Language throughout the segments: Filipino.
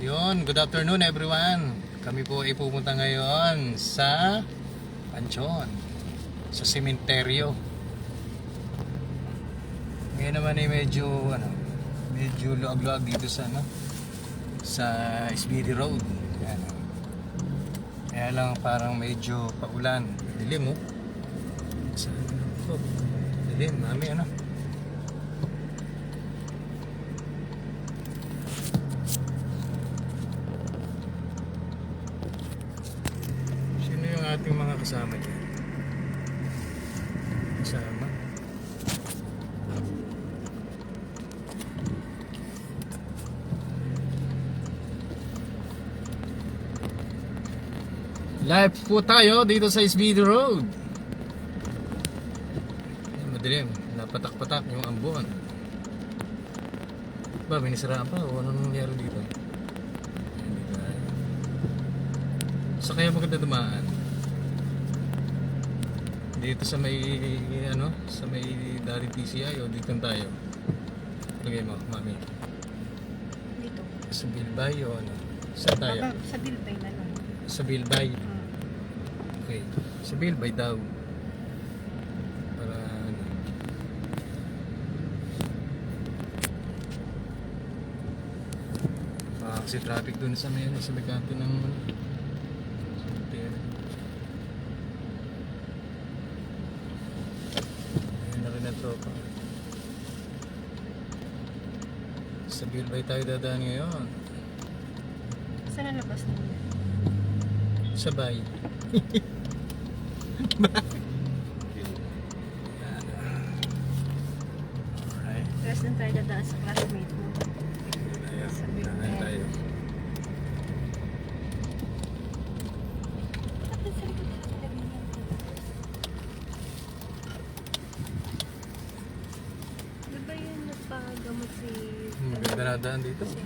Yun, good afternoon everyone. Kami po ay pupunta ngayon sa Anchon, sa sementeryo. Ngayon naman ay medyo luag-luag dito sa sa SBD Road. Yan. Kaya lang parang medyo paulan. Dilim dilim, mami Sino yung ating mga kasama dyan? Kasama? Live po tayo dito sa SBD Road. Madilim, napatak-patak yung ambon. Ba, may nisiraan pa o anong nangyari dito? Sa kaya maganda dumaan dito sa may sa may dating PCI o dito tayo. Lagay mo, mami. Dito. Sa Bilbay o ano? Saan tayo? Sa Bilbay na lang. Sa Bilbay. Okay. Sa Bilbay daw. Para kasi traffic dun sa may kanto ng cemetery. Ayun na rin na tropa. Sa Bilbay tayo dadaan ngayon. Saan ang labas na? Sabay. Alright. Tapos nang tayo dadaan sa classmate mo. Sa Bilbay. Tayo. Di ba yun nagpagamot si... Maganda na daan dito. Si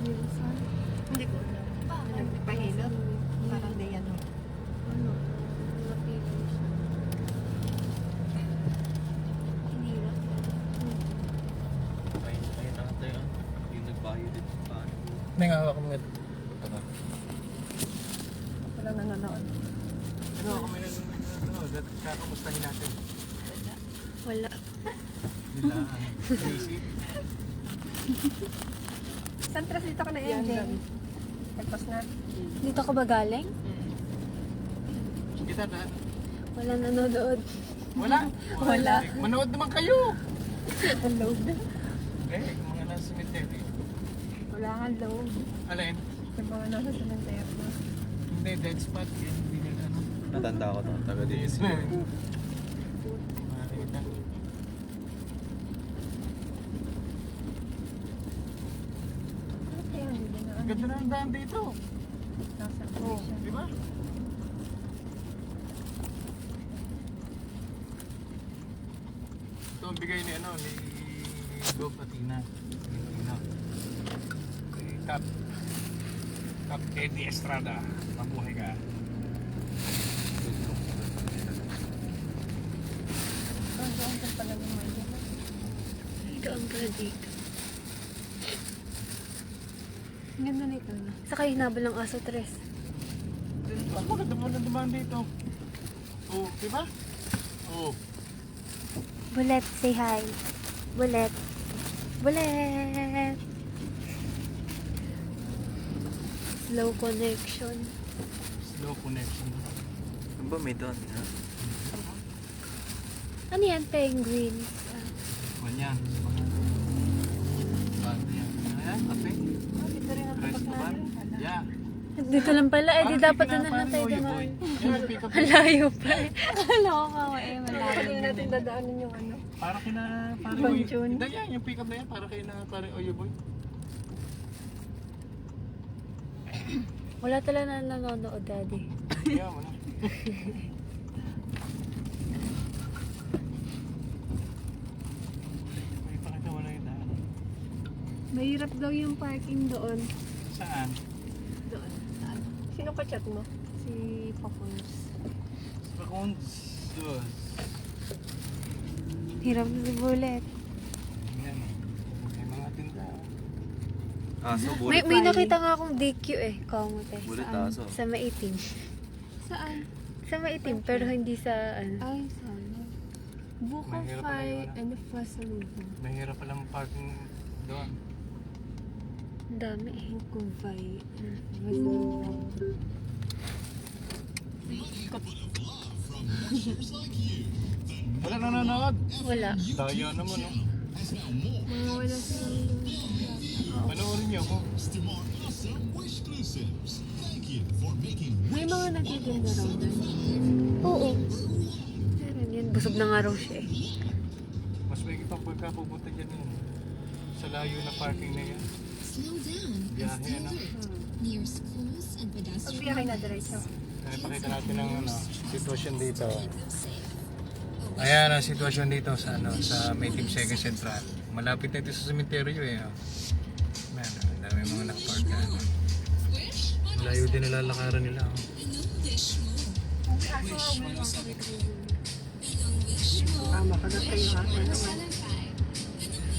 Wilson? Hindi ko alam. Nagpahilot. Parang di yan. Ano? Napili siya. Hinila. Ayun na tayo. Yung nagbayo dito paano. May nga hawak mo nga. Walang nanonood. Ano, kami nanonood. Kakamustahin natin. Wala. Nila, basic. Santras dito ka na MJ. Tapos na. Dito ka ba galing? Kita na. Wala nanonood. Wala. Wala. Manood naman kayo. Load. Eh, mga nasa cemetery. Wala kang load. Alin? Sa mga nasa cemetery. Hindi, dead spot. Yan, hindi nila Natanda ko to. Taga dito. Makikita. Kaya hindi na. Ganda na ang daan dito. Nasa Oh, station. di ba? Ito ang bigay ni Bob Atina. Kay Cap Eddie Estrada. Mabuhay ka. Ang pala ng mga dyan. Ito ang pala dito. Ang ganda nito. No? Saka hinabol ng aso, Tres. Mas maganda mo na dumaan dito. Oh, di ba? Oh. Bullet, say hi. Bullet. Bullet! Slow connection. Slow connection. Ano ba may doon? Ha? Ano yan? Penguin. Ganyan. Paano yan? Ayan, kape. Dito rin ang tapak Restaurant. namin. Yeah. Dito lang pala. Eh, di Parang dapat hindi na lang tayo Oyo dumaan. Boy. Yan yung pick up. Ang layo pa eh. Loka ko eh. Malayo natin dadaanan yung ano. Para kina parang Bonchon. Hindi yan, yung pick up na yan para kina parang Oyo Boy. Wala talaga na nanonood, Daddy. Yeah, wala. May pakita wala yung daan. Mahirap daw yung parking doon. Saan? Doon. Saan? Sino ka chat mo? Si Papuns. Raccoons. Hirap na si Bullet. Yan. May mga tinda. Aso, May bullet. nakita nga akong DQ eh. Kamot eh. Bullet Saan? aso. Sa maitim. Saan? Sa maitim, pero hindi sa ano. Ay, sana. Buko Mahirap pala Fire yun, and Pasalubong. Mahirap palang parking doon. Ang dami eh. Buko Fire and Pasalubong. Wala nanonood. Wala. Daya naman, no? Mga wala silang Panoorin niyo ako. may mga nagtitinda raw doon. Oo. Meron yan. Busog na nga raw siya eh. Mas may pang pagka pupunta dyan yun. Sa layo na parking na yan. Slow down Biyahe, ano? near schools and pedestrian Pagbiyahe na diretso. Kaya pakita natin ang ano, sitwasyon dito. Ayan ang sitwasyon dito sa ano, sa Maytib Second Central. Malapit na ito sa sementeryo eh. Oh. Man, ang dami mga nakapark na. Ano. Malayo din nilalakaran nila. Oh. Makagat kayo ha.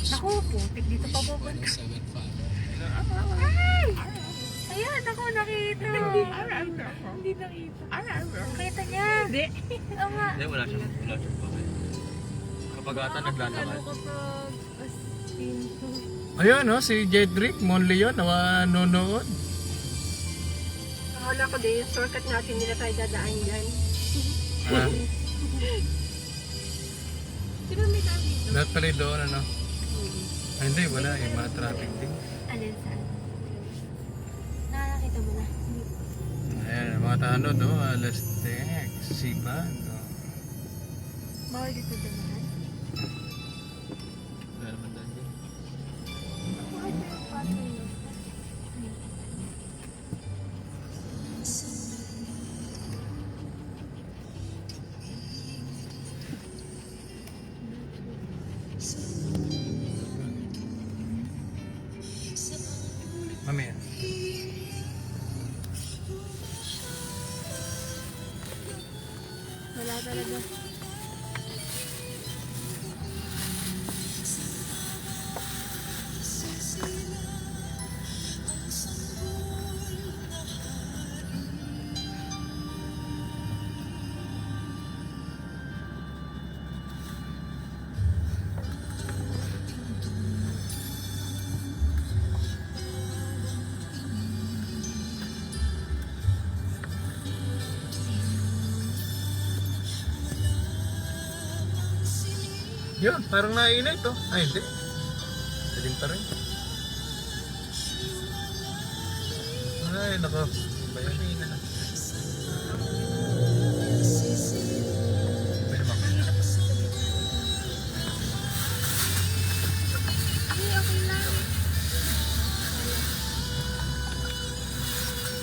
Naku po, dito pa pupunta. Ay! Ayan, ako nakita. Hindi nakita. Nakita niya. Hindi. Oo nga. Hindi, wala siyang bakit. Kapag ata naglalakad. Ano kapag as in Ayan oh, si Jedrick Monleon nanonood. Akala ko din yung shortcut natin nila tayo dadaan dyan. Ah, Di ba may daan dito? lahat pala doon ano. Ay, hindi, wala eh, mga traffic din. Alin saan? Nakakita mo na. Ayan, mga tanod oh, alas 10, sipag. Oh. Bawal dito dumaan. Wala naman daan dyan. Mamaya. Wala talaga. Yun, parang nainit oh. Ay, hindi. Dilim pa rin. Ay, nako. Bayan. Pwede ba?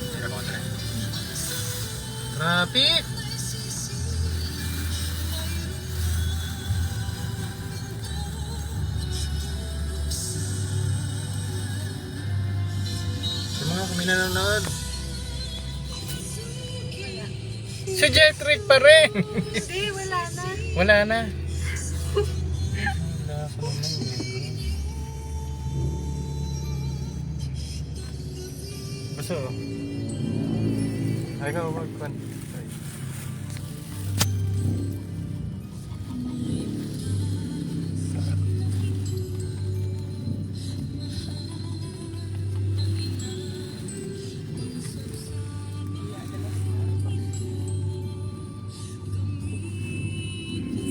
Hindi ako na. Traffic! Sa mga kung nanonood. Si Jetrick pa rin! Hindi, wala na. Wala na. Wala ako naman yun. Baso. Ay, ikaw magpan.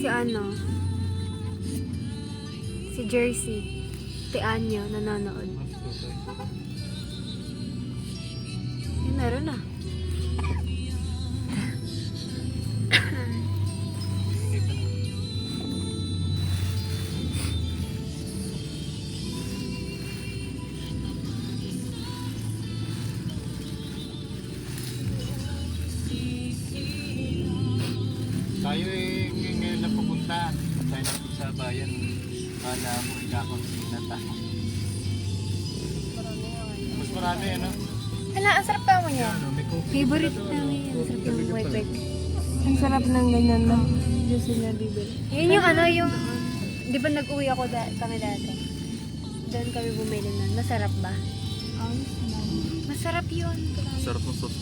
Si ano? Si Jersey. Si Anyo nanonood. Yun, meron na. Tayo eh, ngayon na pupunta. Tayo na sa bayan. Kala mo ikakonsina tayo. Mas marami ano? Hala, ang sarap ka mo niya. Ano, may coffee. Favorite namin yan. Ang sarap ng white white. Ang sarap ng ganyan na juice na bibili. Yun yung ano, yung... Di ba nag-uwi ako kami dati? Doon kami bumili nun. Masarap ba? Masarap yun. Sarap ng sauce.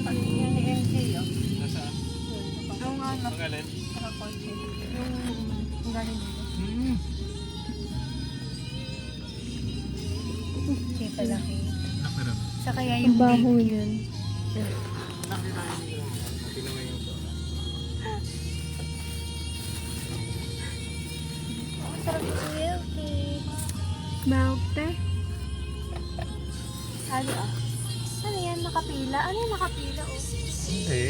Yan ni MJ, oh. Nasaan? Yung ano, Pangalan? sa kotse. Yung galing dito. Siya palaki. Nakarap. Sa kaya yung baho yun. Masarap yung milk tea. Milk tea? Ano ah? Ano yan? Nakapila? Ano yung nakapila? Oh? Hindi.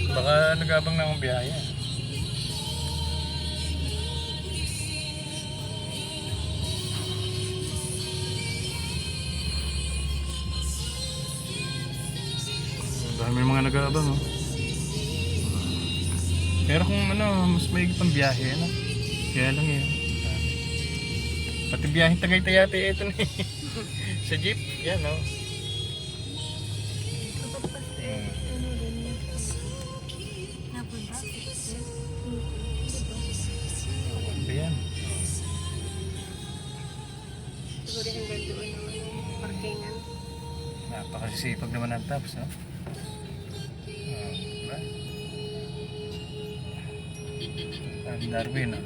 Baka nagabang na akong biyahe. Dami mga nag-aabang, oh. Pero kung ano, mas maigit ang biyahe, ano? Kaya lang yun. Pati biyahe Tagaytay ito na eh. Sa jeep, yan, oh. Napunta? Ito yan. Siguro hanggang doon yung parkingan. Napakasisipag naman ang Taps, no? Diba? Ang Darwin, no?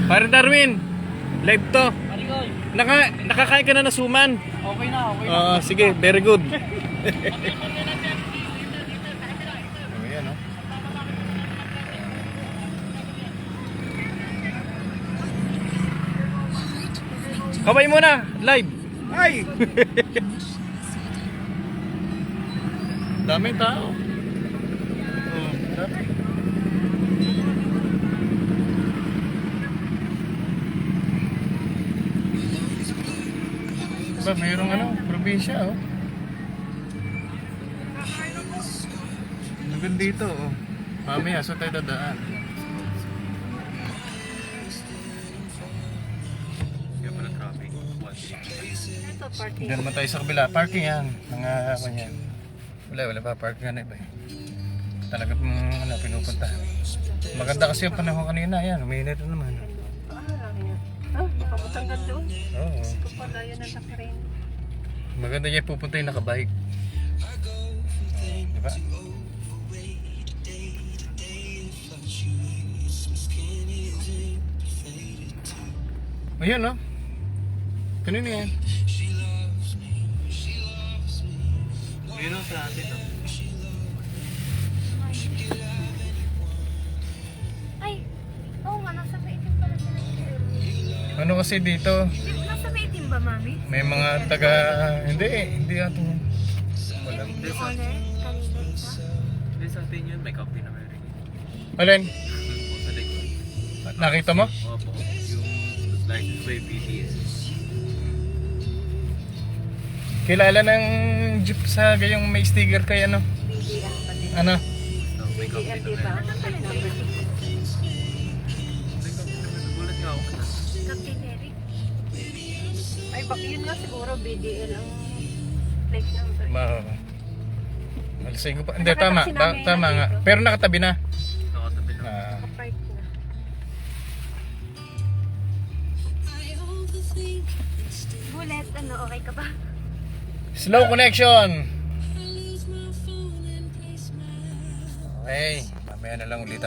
Pare Darwin! Live to! Nakakain ka na na suman? Okay na, okay Sige, very good. Oh, yan, no? Kaway muna! Live! Ay! Daming tao. Dami. Ba, mayroong ano, probinsya, oh. Hanggang dito, oh. Mamaya, saan tayo dadaan? Kaya pala traffic. Ito, parking. Diyan naman tayo sa kabila. Parking yan. Mga kanyan. Wala pa. Parking na iba eh. Talaga pinupuntahan. Maganda kasi yung panahon kanina. Yan, uminit na naman. Lang yun. Ah, baka matanggal doon. Oo. Ito pala yun ang nakarin. Maganda yan pupunta yung nakabike. Diba? Ayan, no? Kanina yan. Meron sa atin, no? Ay! Oo nga, nasa maitim pala sila. Ano kasi dito, Nasa maitim ba, mami? may mga taga... Hindi ato. Wala. Hindi sa, Honor? Kanina isa? hindi sa atin yun, may copy na meron. Alin? Sa likod. Nakita mo? Opo. Yung license plate BTS. Kilala ng jeep sa gayong may sticker kay ano? BDR pa din. Ano? No, may copy BDR, na diba? meron. Plate number 6. May copy na meron. Gulat nga ako. Captain Eric? Ay, bak yun nga siguro BDL ang plate number. Alisay ko pa. Hindi, tama nga. Pero nakatabi na. Nakatabi na. Naka-park na. Bullet, ano, okay ka ba? Slow connection. Okay, mamaya na lang ulit.